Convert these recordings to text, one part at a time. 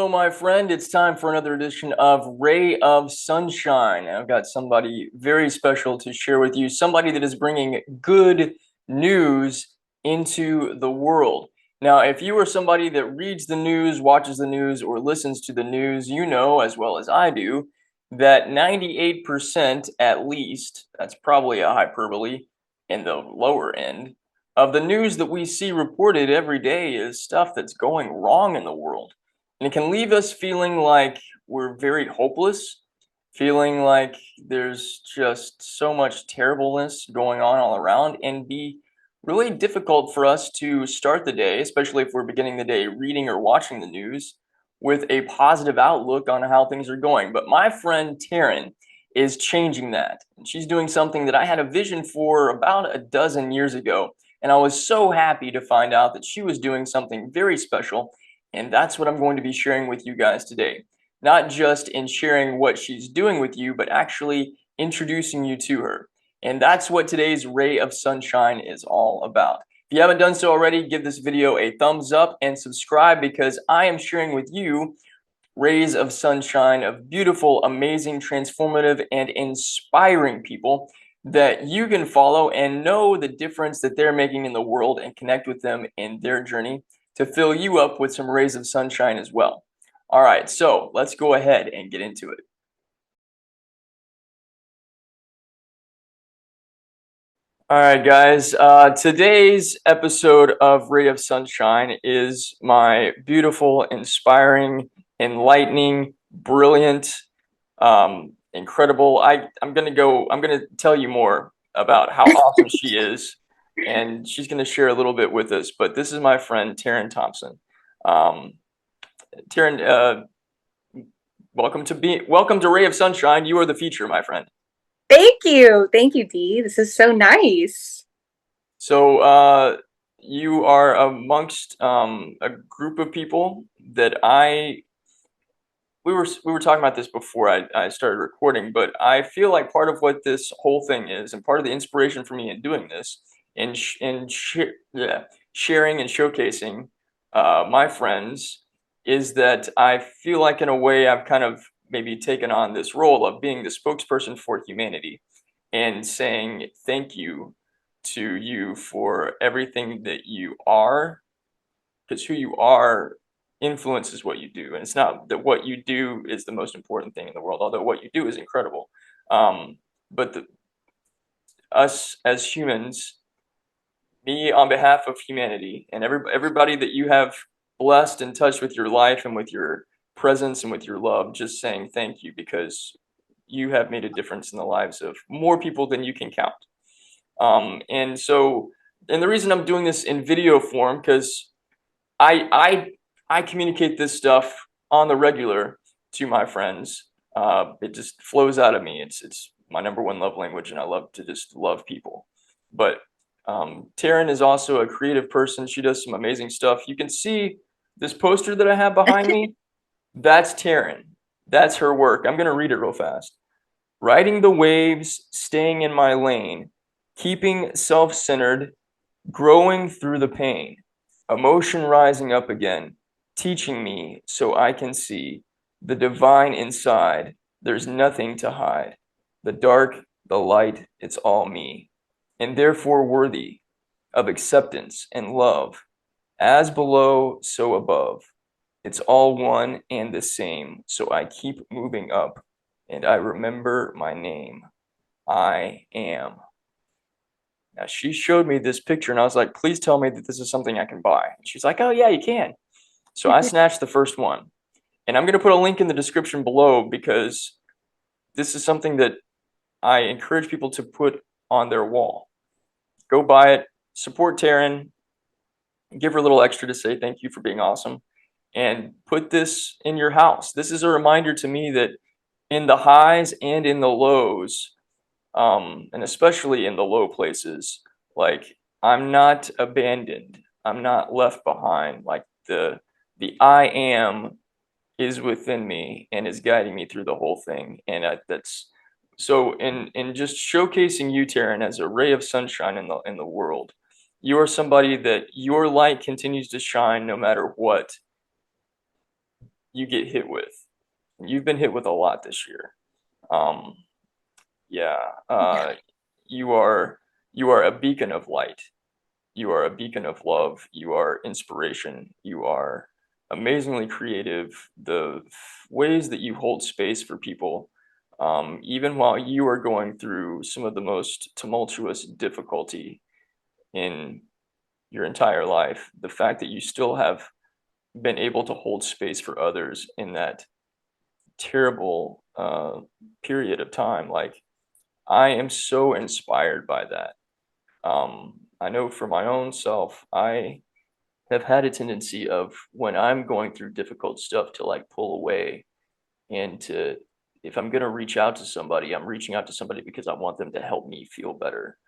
Hello, my friend. It's time for another edition of Ray of Sunshine. I've got somebody very special to share with you, somebody that is bringing good news into the world. Now, if you are somebody that reads the news, watches the news, or listens to the news, you know as well as I do that 98% at least, that's probably a hyperbole in the lower end, of the news that we see reported every day is stuff that's going wrong in the world. And it can leave us feeling like we're very hopeless, feeling like there's just so much terribleness going on all around, and be really difficult for us to start the day, especially if we're beginning the day reading or watching the news, with a positive outlook on how things are going. But my friend Taryn is changing that. And she's doing something that I had a vision for about a dozen years ago. And I was so happy to find out that she was doing something very special. And that's what I'm going to be sharing with you guys today. Not just in sharing what she's doing with you, but actually introducing you to her. And that's what today's Ray of Sunshine is all about. If you haven't done so already, give this video a thumbs up and subscribe, because I am sharing with you rays of sunshine of beautiful, amazing, transformative, and inspiring people that you can follow and know the difference that they're making in the world and connect with them in their journey to fill you up with some rays of sunshine as well. All right, so let's go ahead and get into it. All right, guys. Today's episode of Ray of Sunshine is my beautiful, inspiring, enlightening, brilliant, incredible. I'm gonna tell you more about how awesome she is, and she's gonna share a little bit with us. But this is my friend Taryn Thompson. Um, Taryn, welcome to Ray of Sunshine. You are the feature, my friend. Thank you. Thank you, Dee. This is so nice. So you are amongst a group of people that we were talking about this before I started recording, but I feel like part of what this whole thing is, and part of the inspiration for me in doing this, sharing and showcasing my friends, is that I feel like in a way I've kind of maybe taken on this role of being the spokesperson for humanity and saying thank you to you for everything that you are, because who you are influences what you do. And it's not that what you do is the most important thing in the world, although what you do is incredible. But us as humans, me on behalf of humanity, and everybody that you have blessed and touched with your life and with your presence and with your love, just saying thank you, because you have made a difference in the lives of more people than you can count. And the reason I'm doing this in video form, because I communicate this stuff on the regular to my friends. It just flows out of me. It's my number one love language, and I love to just love people. But Taryn is also a creative person. She does some amazing stuff. You can see this poster that I have behind me. That's Taryn. That's her work. I'm gonna read it real fast. Riding the waves, staying in my lane, keeping self-centered, growing through the pain, emotion rising up again, teaching me so I can see the divine inside. There's nothing to hide. The dark, the light, it's all me, and therefore worthy of acceptance and love. As below, so above. It's all one and the same, so I keep moving up, and I remember my name. I am. Now, she showed me this picture, and I was like, please tell me that this is something I can buy. And she's like, oh, yeah, you can. So I snatched the first one. And I'm going to put a link in the description below, because this is something that I encourage people to put on their wall. Go buy it, support Taryn, give her a little extra to say thank you for being awesome, and put this in your house. This is a reminder to me that in the highs and in the lows, and especially in the low places, like, I'm not abandoned. I'm not left behind. Like, the I am is within me and is guiding me through the whole thing. And that's so in just showcasing you, Taryn, as a ray of sunshine in the world. You are somebody that your light continues to shine no matter what. you get hit with. You've been hit with a lot this year. Um, yeah, you are a beacon of light. You are a beacon of love. You are inspiration. You are amazingly creative. The ways that you hold space for people, even while you are going through some of the most tumultuous difficulty in your entire life, the fact that you still have been able to hold space for others in that terrible period of time, like, I am so inspired by that. I know for my own self, I have had a tendency of, when I'm going through difficult stuff, to like pull away, and to, if I'm going to reach out to somebody, I'm reaching out to somebody because I want them to help me feel better.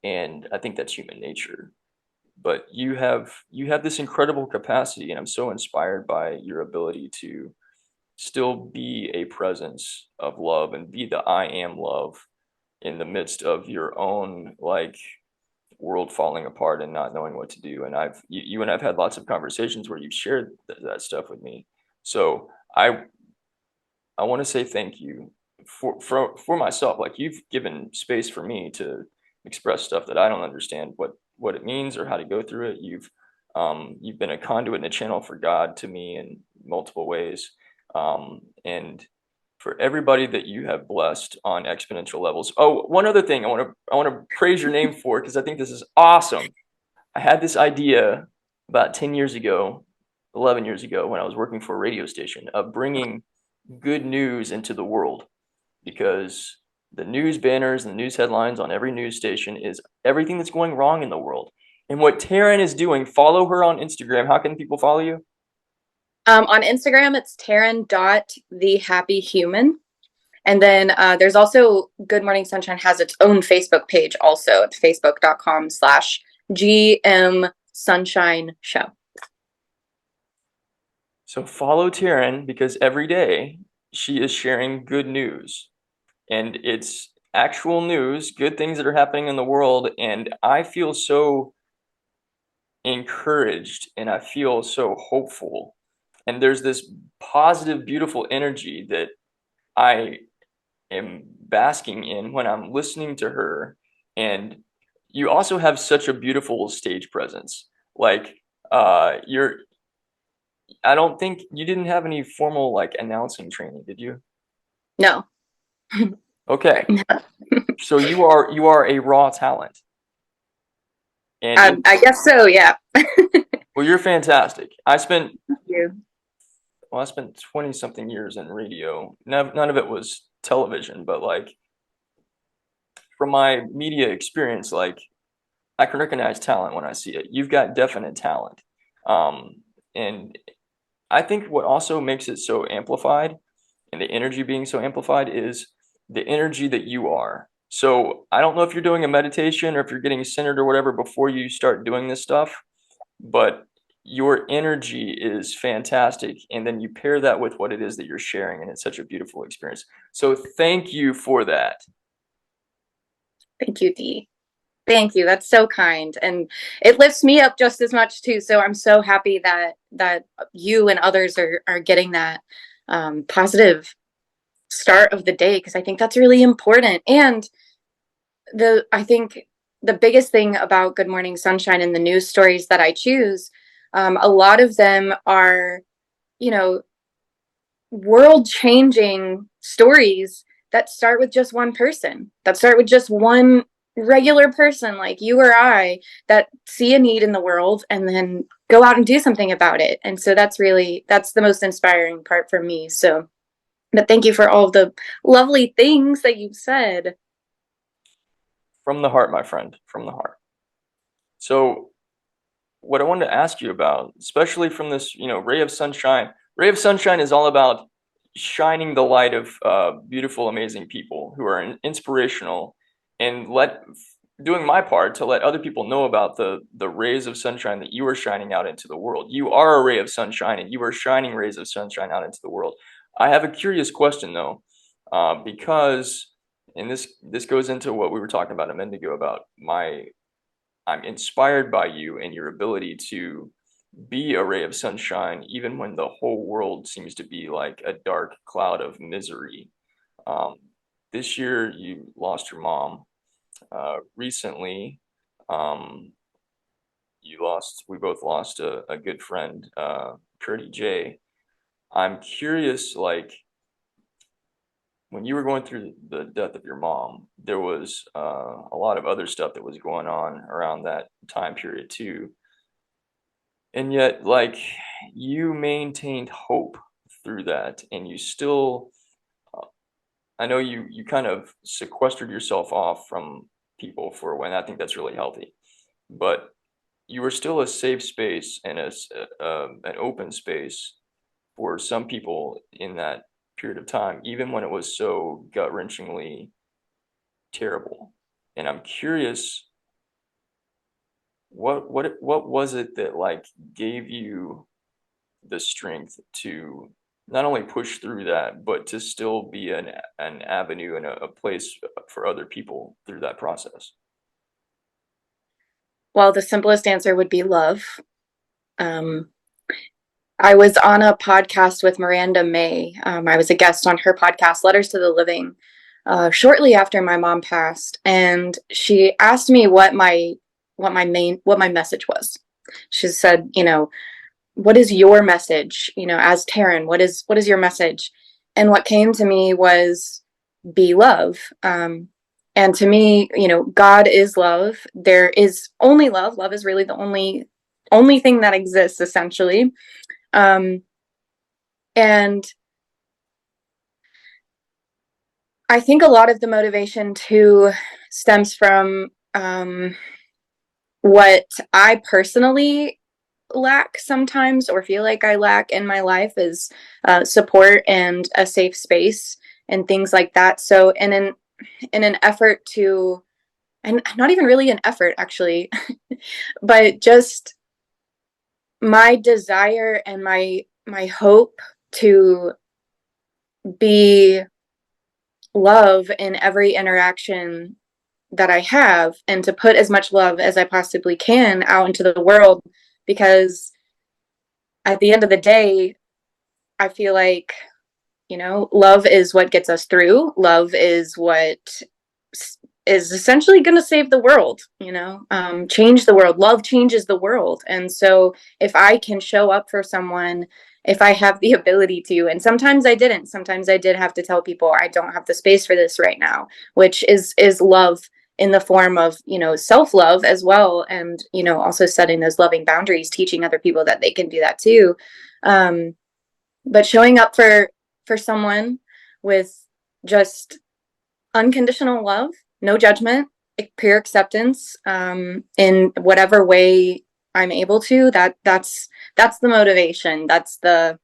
And I think that's human nature. But you have this incredible capacity, and I'm so inspired by your ability to still be a presence of love and be the I am love in the midst of your own, like, world falling apart and not knowing what to do. And you and I've had lots of conversations where you've shared that stuff with me. So I want to say thank you for myself. Like, you've given space for me to express stuff that I don't understand what it means or how to go through it. You've been a conduit and a channel for God to me in multiple ways. And for everybody that you have blessed on exponential levels. Oh, one other thing I want to praise your name for, because I think this is awesome. I had this idea about 10 years ago, 11 years ago, when I was working for a radio station, of bringing good news into the world, because the news banners and the news headlines on every news station is everything that's going wrong in the world. And what Taryn is doing, follow her on Instagram. How can people follow you? On Instagram, it's Taryn.thehappyhuman. And then there's also Good Morning Sunshine has its own Facebook page also. It's facebook.com/GM Sunshine Show. So follow Taryn, because every day she is sharing good news. And it's actual news, good things that are happening in the world. And I feel so encouraged, and I feel so hopeful. And there's this positive, beautiful energy that I am basking in when I'm listening to her. And you also have such a beautiful stage presence. Like, I don't think you didn't have any formal like announcing training, did you? No. Okay. So you are a raw talent. And I guess so, yeah. well, you're fantastic. Thank you. I spent 20 something years in radio. None of it was television, but like, from my media experience, like, I can recognize talent when I see it. You've got definite talent. And I think what also makes it so amplified, and the energy being so amplified, is the energy that you are. So I don't know if you're doing a meditation or if you're getting centered or whatever before you start doing this stuff, but your energy is fantastic. And then you pair that with what it is that you're sharing, and it's such a beautiful experience. So thank you for that. Thank you, Dee. Thank you. That's so kind. And it lifts me up just as much too. So I'm so happy that you and others are getting that positive start of the day, because I think that's really important. And I think the biggest thing about Good Morning Sunshine and the news stories that I choose, a lot of them are, you know, world changing stories that start with just one person, that start with just one regular person like you or I, that see a need in the world and then go out and do something about it. And so that's the most inspiring part for me. So, but thank you for all of the lovely things that you've said. From the heart, my friend, from the heart. So what I wanted to ask you about, especially from this, ray of sunshine. Ray of sunshine is all about shining the light of beautiful, amazing people who are inspirational, and doing my part to let other people know about the rays of sunshine that you are shining out into the world. You are a ray of sunshine, and you are shining rays of sunshine out into the world. I have a curious question though, because, and this goes into what we were talking about a minute ago about I'm inspired by you and your ability to be a ray of sunshine, even when the whole world seems to be like a dark cloud of misery. Um, this year, you lost your mom. Recently, um, we both lost a good friend, Curdy J. I'm curious, like, when you were going through the death of your mom, there was a lot of other stuff that was going on around that time period too. And yet, like, you maintained hope through that, and you still, uh, I know you kind of sequestered yourself off from people for a while, and I think that's really healthy. But you were still a safe space and an open space for some people in that period of time, even when it was so gut-wrenchingly terrible. And I'm curious, what was it that like gave you the strength to not only push through that, but to still be an avenue and a place for other people through that process? Well, the simplest answer would be love. Um, I was on a podcast with Miranda May. I was a guest on her podcast, Letters to the Living, shortly after my mom passed, and she asked me what my message was. She said, what is your message? As Taryn, what is your message? And what came to me was be love. And to me, God is love. There is only love. Love is really the only thing that exists, essentially. Um, and I think a lot of the motivation too stems from what I personally lack sometimes, or feel like I lack in my life, is support and a safe space and things like that. So in an effort to, and not even really an effort actually, but just my desire and my hope to be love in every interaction that I have, and to put as much love as I possibly can out into the world, because at the end of the day, I feel like, love is what gets us through. Love is what is essentially going to save the world, change the world. Love changes the world. And so if I can show up for someone, if I have the ability to, and sometimes I didn't, sometimes I did have to tell people I don't have the space for this right now, which is love in the form of, self-love as well. And, also setting those loving boundaries, teaching other people that they can do that too. But showing up for someone with just unconditional love, no judgment, pure acceptance, in whatever way I'm able to. That's the motivation. That's the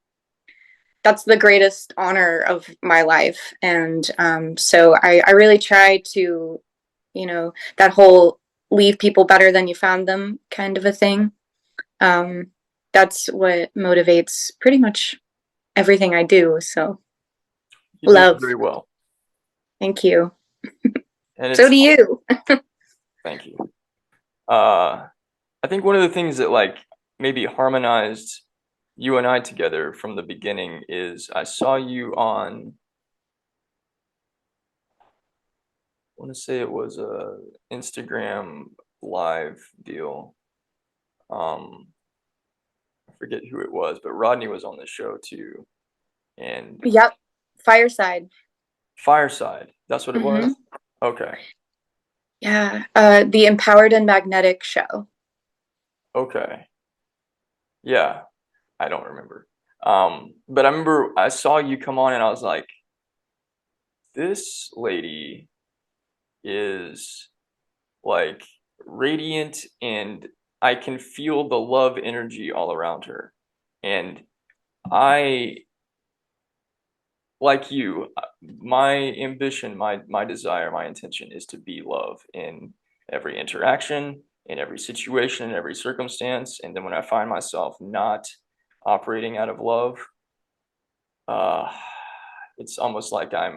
greatest honor of my life. And so I really try to, that whole leave people better than you found them kind of a thing. Um, that's what motivates pretty much everything I do. So You do it love. very well, Thank you. and So it's do you. thank you. Uh, I think one of the things that like maybe harmonized you and I together from the beginning is I saw you on, I want to say it was a Instagram live deal. Um, I forget who it was, but Rodney was on the show too. And Yep. Fireside. Fireside, that's what it was? Hmm. Okay. Yeah. The Empowered and Magnetic show. Okay. Yeah, I don't remember. But I remember I saw you come on and I was like, this lady is like radiant and I can feel the love energy all around her. And I, like you, my ambition, my desire, my intention is to be love in every interaction, in every situation, in every circumstance. And then when I find myself not operating out of love, uh, it's almost like I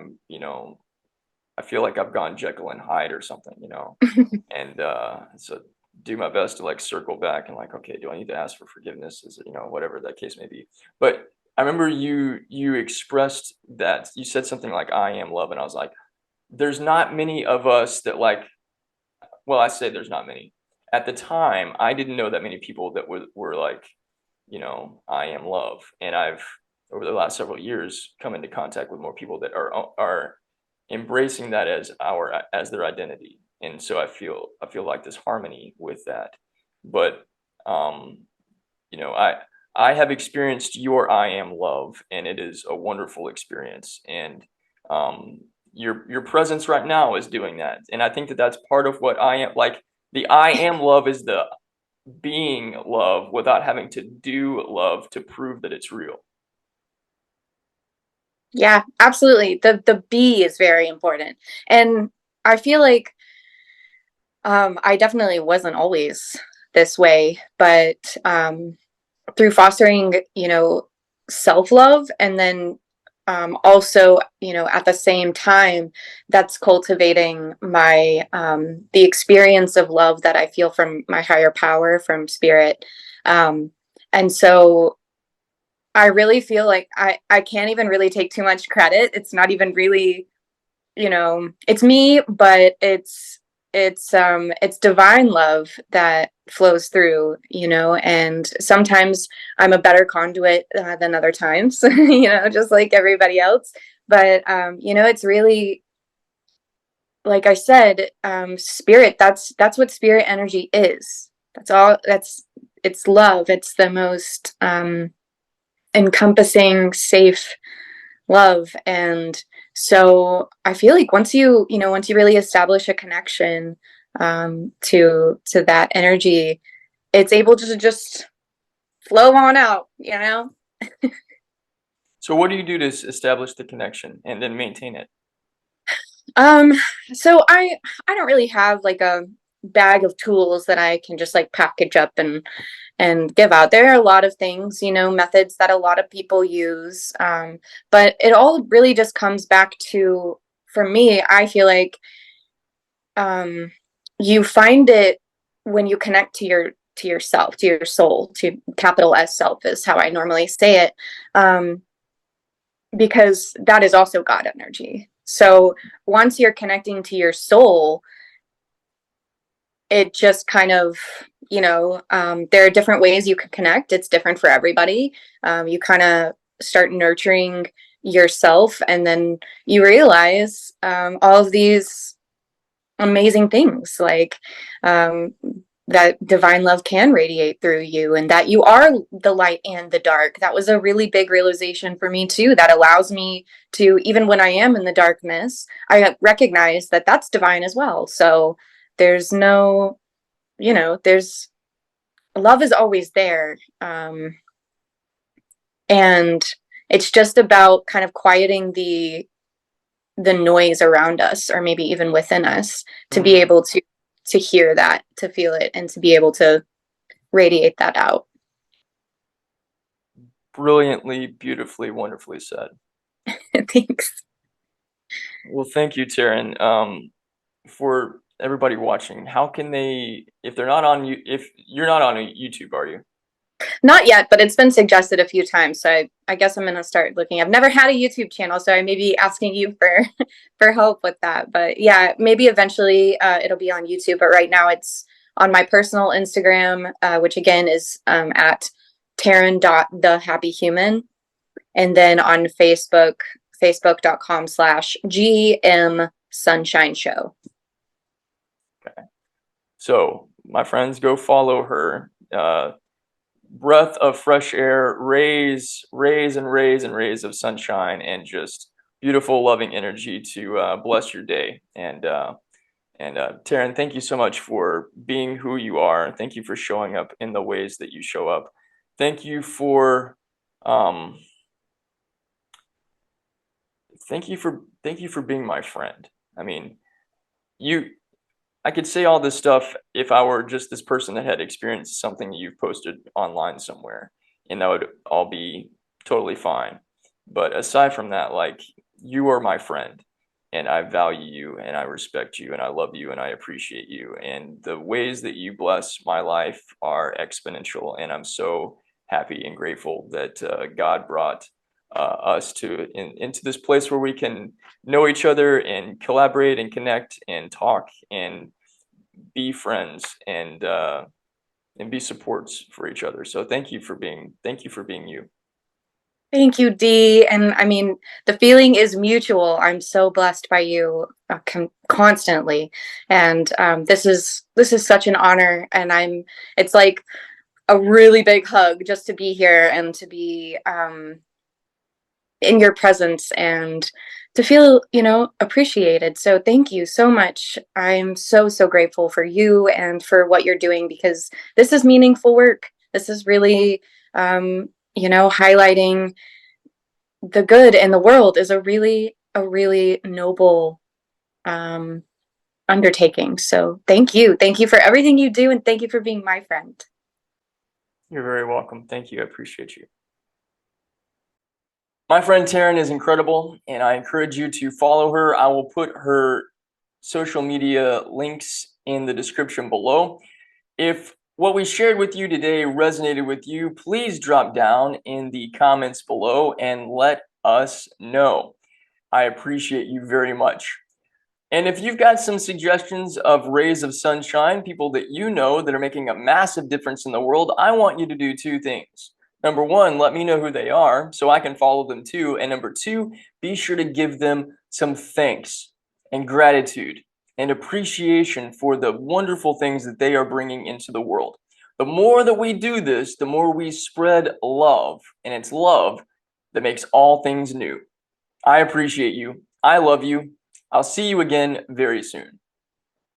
feel like I've gone Jekyll and Hyde or something. And so do my best to like circle back and like, okay, do I need to ask for forgiveness? Is it, you know, whatever that case may be. But I remember you expressed that you said something like, I am love. And I was like, there's not many of us that like, well, I say there's not many. At the time, I didn't know that many people that were like, you know, I am love. And I've, over the last several years, come into contact with more people that are embracing that as their identity. And so I feel like this harmony with that. But you know, I have experienced your I am love, and it is a wonderful experience. And your presence right now is doing that. And I think that that's part of what I am like. The I am love is the being love without having to do love to prove that it's real. Yeah, absolutely. The B is very important. And I feel like I definitely wasn't always this way, but through fostering, self-love, and then also, at the same time, that's cultivating my the experience of love that I feel from my higher power, from spirit. Um, and so I really feel like I can't even really take too much credit. It's not even really, it's me, but it's divine love that flows through, and sometimes I'm a better conduit than other times, just like everybody else. But it's really, like I said, spirit. That's what spirit energy is. That's all. It's love. It's the most encompassing, safe love. And so I feel like once you really establish a connection to that energy, it's able to just flow on out. So what do you do to establish the connection and then maintain it? Um, so I don't really have like a bag of tools that I can just like package up and give out. There are a lot of things, methods that a lot of people use. But it all really just comes back to, for me, I feel like you find it when you connect to yourself, to your soul, to capital S self is how I normally say it. Because that is also God energy. So once you're connecting to your soul, it just kind of, there are different ways you can connect. It's different for everybody. You kind of start nurturing yourself, and then you realize all of these amazing things, like that divine love can radiate through you, and that you are the light and the dark. That was a really big realization for me too, that allows me to, even when I am in the darkness, I recognize that that's divine as well. So there's no, there's love is always there. And it's just about kind of quieting the noise around us, or maybe even within us, to be Mm, able to hear that, to feel it, and to be able to radiate that out. brilliantly, beautifully, wonderfully said. Thanks. Well, thank you, Taryn. For everybody watching, how can they, if they're not on you, if you're not on YouTube, are you? Not yet, but it's been suggested a few times, so I guess I'm gonna start looking. I've never had a YouTube channel, so I may be asking you for for help with that. But yeah, maybe eventually it'll be on YouTube. But right now it's on my personal Instagram, which again is at Taryn.thehappyhuman, and then on Facebook, facebook.com/GM Sunshine Show. Okay. So, my friends, go follow her. Breath of fresh air, rays and rays and rays of sunshine, and just beautiful, loving energy to bless your day. And Taryn, thank you so much for being who you are. Thank you for showing up in the ways that you show up. Thank you for um, thank you for being my friend. I mean, you I could say all this stuff if I were just this person that had experienced something you've posted online somewhere, and that would all be totally fine. But aside from that, like, you are my friend, and I value you, and I respect you, and I love you, and I appreciate you. And the ways that you bless my life are exponential, and I'm so happy and grateful that God brought us into this place where we can know each other and collaborate and connect and talk and be friends and be supports for each other. So thank you for being you. Thank you, Dee. And I mean, the feeling is mutual. I'm so blessed by you constantly, and this is such an honor. And it's like a really big hug just to be here and to be in your presence and to feel, appreciated. So thank you so much. I'm so grateful for you and for what you're doing, because this is meaningful work. This is really, highlighting the good in the world is a really noble undertaking. So thank you. Thank you for everything you do, and thank you for being my friend. You're very welcome. Thank you. I appreciate you. My friend Taryn is incredible, and I encourage you to follow her. I will put her social media links in the description below. If what we shared with you today resonated with you, please drop down in the comments below and let us know. I appreciate you very much. And if you've got some suggestions of rays of sunshine, people that you know that are making a massive difference in the world, I want you to do two things. Number one, let me know who they are so I can follow them too. And number two, be sure to give them some thanks and gratitude and appreciation for the wonderful things that they are bringing into the world. The more that we do this, the more we spread love, and it's love that makes all things new. I appreciate you. I love you. I'll see you again very soon.